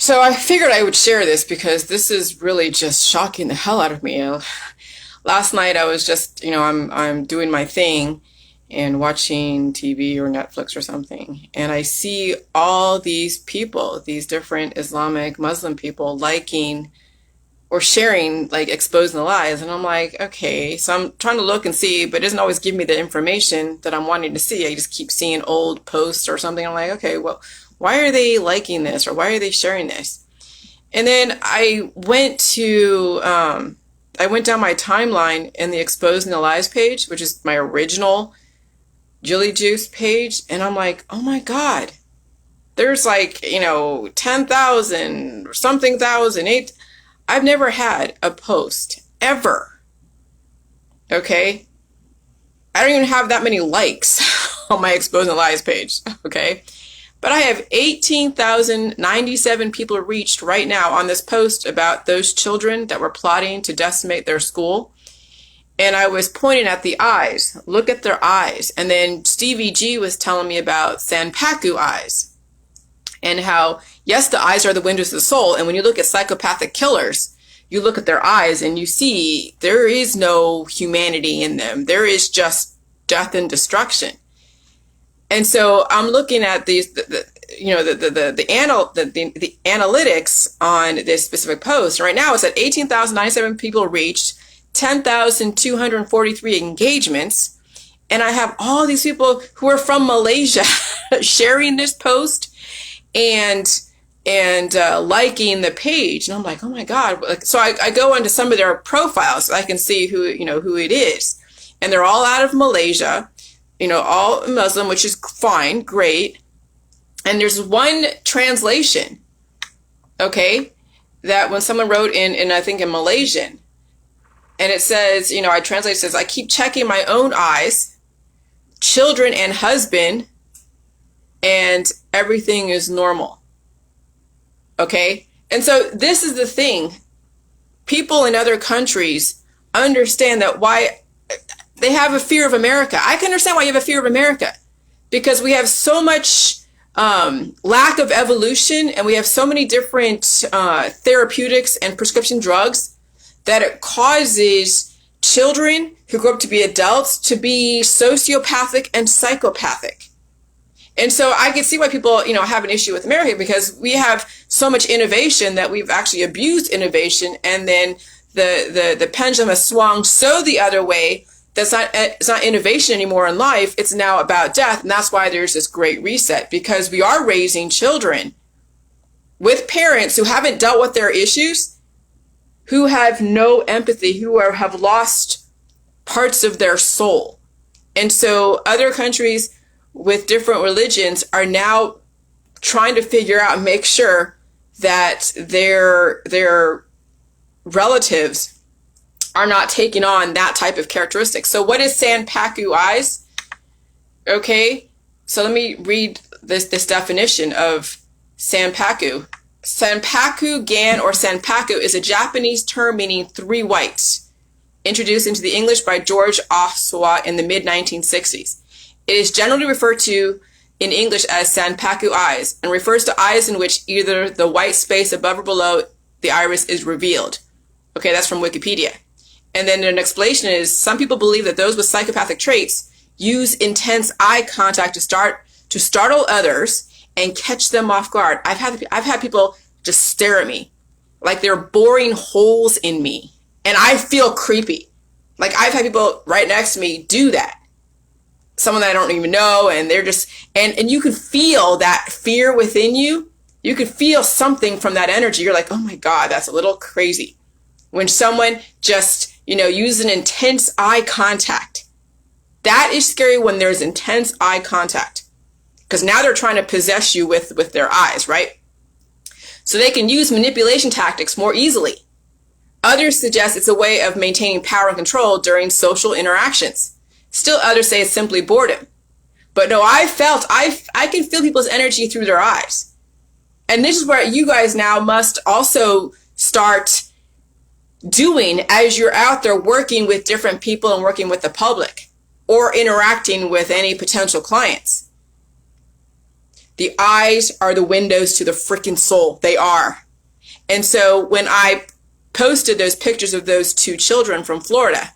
So I figured I would share this because this is really just shocking the hell out of me. Last night I was just, I'm doing my thing and watching TV or Netflix or something, and I see all these people, these different Islamic Muslim people liking or sharing, like exposing the lies, and I'm like, okay, so I'm trying to look and see, but it doesn't always give me the information that I'm wanting to see. I just keep seeing old posts or something. I'm like, okay, well, why are they liking this or why are they sharing this? And then I went down my timeline in the Exposing the Lies page, which is my original Jilly Juice page, and I'm like, oh my God, there's like, 10,000 or something thousand. I've never had a post ever. Okay? I don't even have that many likes on my Exposing the Lies page. Okay? But I have 18,097 people reached right now on this post about those children that were plotting to decimate their school. And I was pointing at the eyes. Look at their eyes. And then Stevie G was telling me about Sanpaku eyes. And how, yes, the eyes are the windows of the soul. And when you look at psychopathic killers, you look at their eyes and you see there is no humanity in them. There is just death and destruction. And so I'm looking at these, the analytics on this specific post. Right now it's at 18,097 people reached, 10,243 engagements. And I have all these people who are from Malaysia sharing this post and liking the page. And I'm like, oh my God. So I go into some of their profiles so I can see who it is. And they're all out of Malaysia, all Muslim, which is fine, great. And there's one translation, okay, that when someone wrote in I think in Malaysian, and it says, I translate, it says, I keep checking my own eyes, children and husband, and everything is normal. Okay? And so this is the thing. People in other countries understand that why they have a fear of America. I can understand why you have a fear of America. Because we have so much lack of evolution, and we have so many different therapeutics and prescription drugs that it causes children who grow up to be adults to be sociopathic and psychopathic. And so I can see why people, have an issue with America, because we have so much innovation that we've actually abused innovation, and then the pendulum has swung so the other way. It's not innovation anymore in life. It's now about death. And that's why there's this great reset, because we are raising children with parents who haven't dealt with their issues, who have no empathy, who have lost parts of their soul. And so other countries with different religions are now trying to figure out and make sure that their relatives are not taking on that type of characteristic. So what is Sanpaku eyes? Okay, so let me read this definition of Sanpaku. Sanpaku Gan or Sanpaku is a Japanese term meaning three whites, introduced into the English by George Ossawa in the mid-1960s. It is generally referred to in English as Sanpaku eyes and refers to eyes in which either the white space above or below the iris is revealed. Okay, that's from Wikipedia. And then an explanation is, some people believe that those with psychopathic traits use intense eye contact to startle others and catch them off guard. I've had people just stare at me like they're boring holes in me, and I feel creepy. Like I've had people right next to me do that. Someone that I don't even know, and they're just, and you could feel that fear within you. You could feel something from that energy. You're like, oh my God, that's a little crazy. When someone just, uses an intense eye contact. That is scary when there's intense eye contact. Because now they're trying to possess you with their eyes, right? So they can use manipulation tactics more easily. Others suggest it's a way of maintaining power and control during social interactions. Still others say it's simply boredom. But no, I can feel people's energy through their eyes. And this is where you guys now must also start doing as you're out there working with different people and working with the public or interacting with any potential clients. The eyes are the windows to the freaking soul. They are. And so when I posted those pictures of those two children from Florida,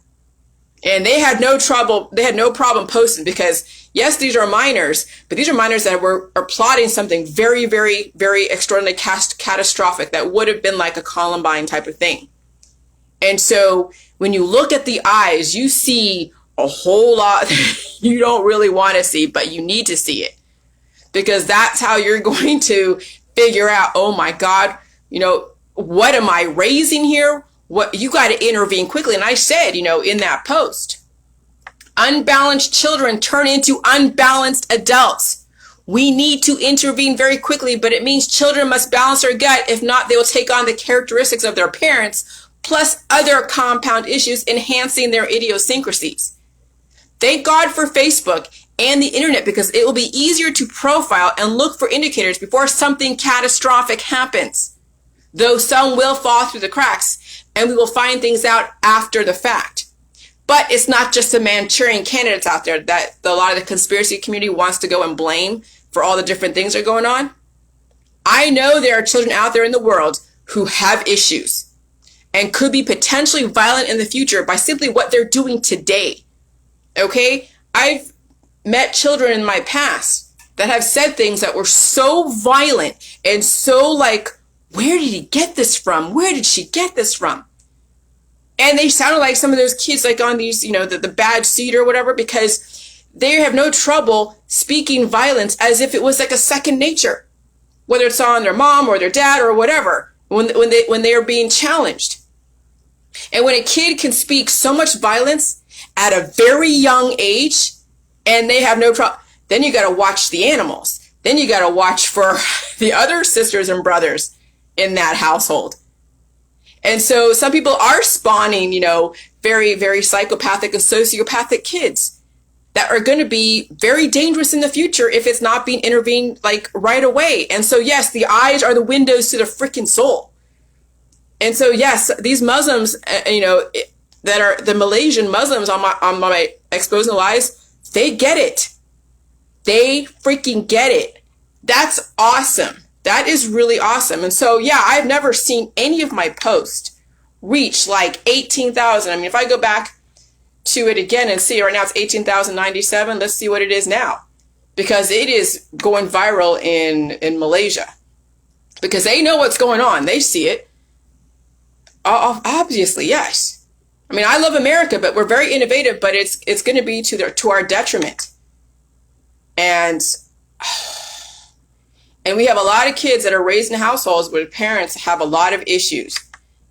and they had no problem posting, because yes, these are minors, but these are minors that are plotting something very, very, very extraordinarily catastrophic that would have been like a Columbine type of thing. And so when you look at the eyes, you see a whole lot you don't really want to see, but you need to see it, because that's how you're going to figure out, oh my God, what am I raising here? What you got to intervene quickly. And I said, in that post, unbalanced children turn into unbalanced adults. We need to intervene very quickly, but it means children must balance their gut. If not, they will take on the characteristics of their parents, plus other compound issues enhancing their idiosyncrasies. Thank God for Facebook and the internet, because it will be easier to profile and look for indicators before something catastrophic happens. Though some will fall through the cracks, and we will find things out after the fact. But it's not just the Manchurian candidates out there that a lot of the conspiracy community wants to go and blame for all the different things that are going on. I know there are children out there in the world who have issues and could be potentially violent in the future by simply what they're doing today. Okay? I've met children in my past that have said things that were so violent and so like, where did he get this from? Where did she get this from? And they sounded like some of those kids like on these, the bad seed or whatever, because they have no trouble speaking violence as if it was like a second nature, whether it's on their mom or their dad or whatever, when they are being challenged. And when a kid can speak so much violence at a very young age and they have no problem, then you got to watch the animals. Then you got to watch for the other sisters and brothers in that household. And so some people are spawning, very, very psychopathic and sociopathic kids that are going to be very dangerous in the future if it's not being intervened like right away. And so, yes, the eyes are the windows to the freaking soul. And so, yes, these Muslims, that are the Malaysian Muslims on my Exposing Lies, they get it. They freaking get it. That's awesome. That is really awesome. And so, yeah, I've never seen any of my posts reach like 18,000. I mean, if I go back to it again and see, right now it's 18,097. Let's see what it is now, because it is going viral in Malaysia, because they know what's going on. They see it. Obviously, yes. I mean, I love America, but we're very innovative, but it's going to be to our detriment. And we have a lot of kids that are raised in households where parents have a lot of issues,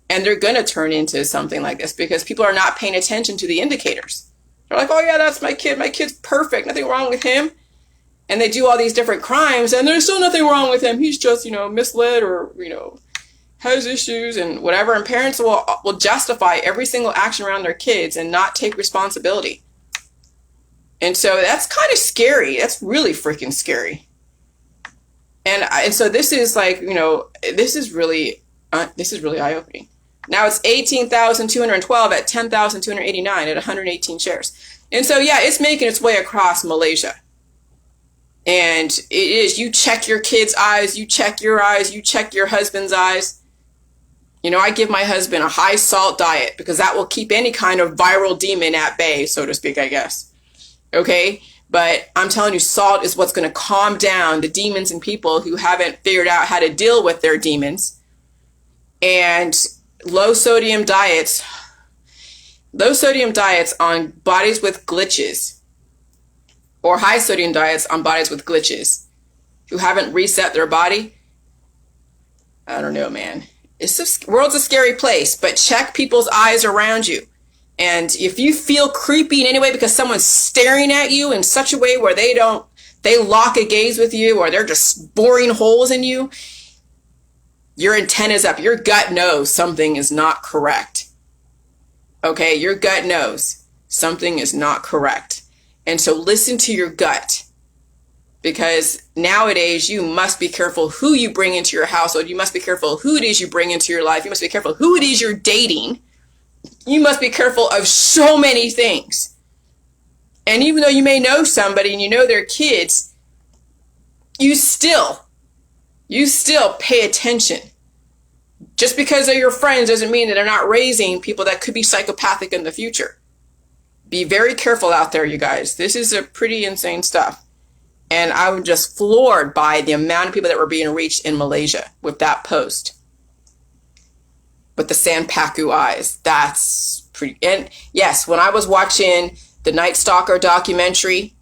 and they're going to turn into something like this because people are not paying attention to the indicators. They're like, oh yeah, that's my kid. My kid's perfect. Nothing wrong with him. And they do all these different crimes, and there's still nothing wrong with him. He's just, misled or, has issues and whatever. And parents will justify every single action around their kids and not take responsibility. And so that's kind of scary. That's really freaking scary. And so this is like, this is really eye-opening. Now it's 18,212 at 10,289 at 118 shares. And so, yeah, it's making its way across Malaysia. And it is, you check your kids' eyes, you check your eyes, you check your husband's eyes. I give my husband a high salt diet because that will keep any kind of viral demon at bay, so to speak, I guess. Okay? But I'm telling you, salt is what's going to calm down the demons and people who haven't figured out how to deal with their demons. And low sodium diets on bodies with glitches, or high sodium diets on bodies with glitches who haven't reset their body. I don't know, man. World's a scary place, but check people's eyes around you. And if you feel creepy in any way because someone's staring at you in such a way where they lock a gaze with you, or they're just boring holes in you, your antenna's up. Your gut knows something is not correct. Okay, your gut knows something is not correct. And so listen to your gut, because nowadays you must be careful who you bring into your household. You must be careful who it is you bring into your life. You must be careful who it is you're dating. You must be careful of so many things. And even though you may know somebody and you know their kids, you still pay attention. Just because they're your friends doesn't mean that they're not raising people that could be psychopathic in the future. Be very careful out there, you guys. This is a pretty insane stuff. And I was just floored by the amount of people that were being reached in Malaysia with that post. With the Sanpaku eyes. That's pretty... And yes, when I was watching the Night Stalker documentary,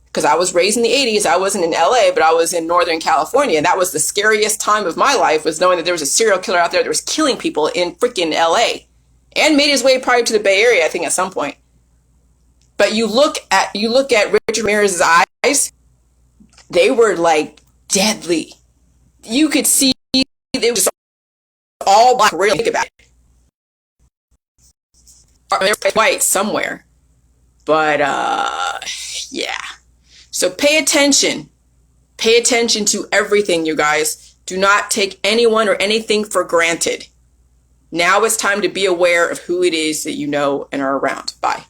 because I was raised in the 80s, I wasn't in LA, but I was in Northern California. And that was the scariest time of my life, was knowing that there was a serial killer out there that was killing people in freaking LA. And made his way probably to the Bay Area, I think, at some point. But you look at Richard Ramirez's eyes, they were like deadly. You could see it was all black. Really think about it. They're white somewhere, but yeah. So pay attention. Pay attention to everything, you guys. Do not take anyone or anything for granted. Now it's time to be aware of who it is that you know and are around. Bye.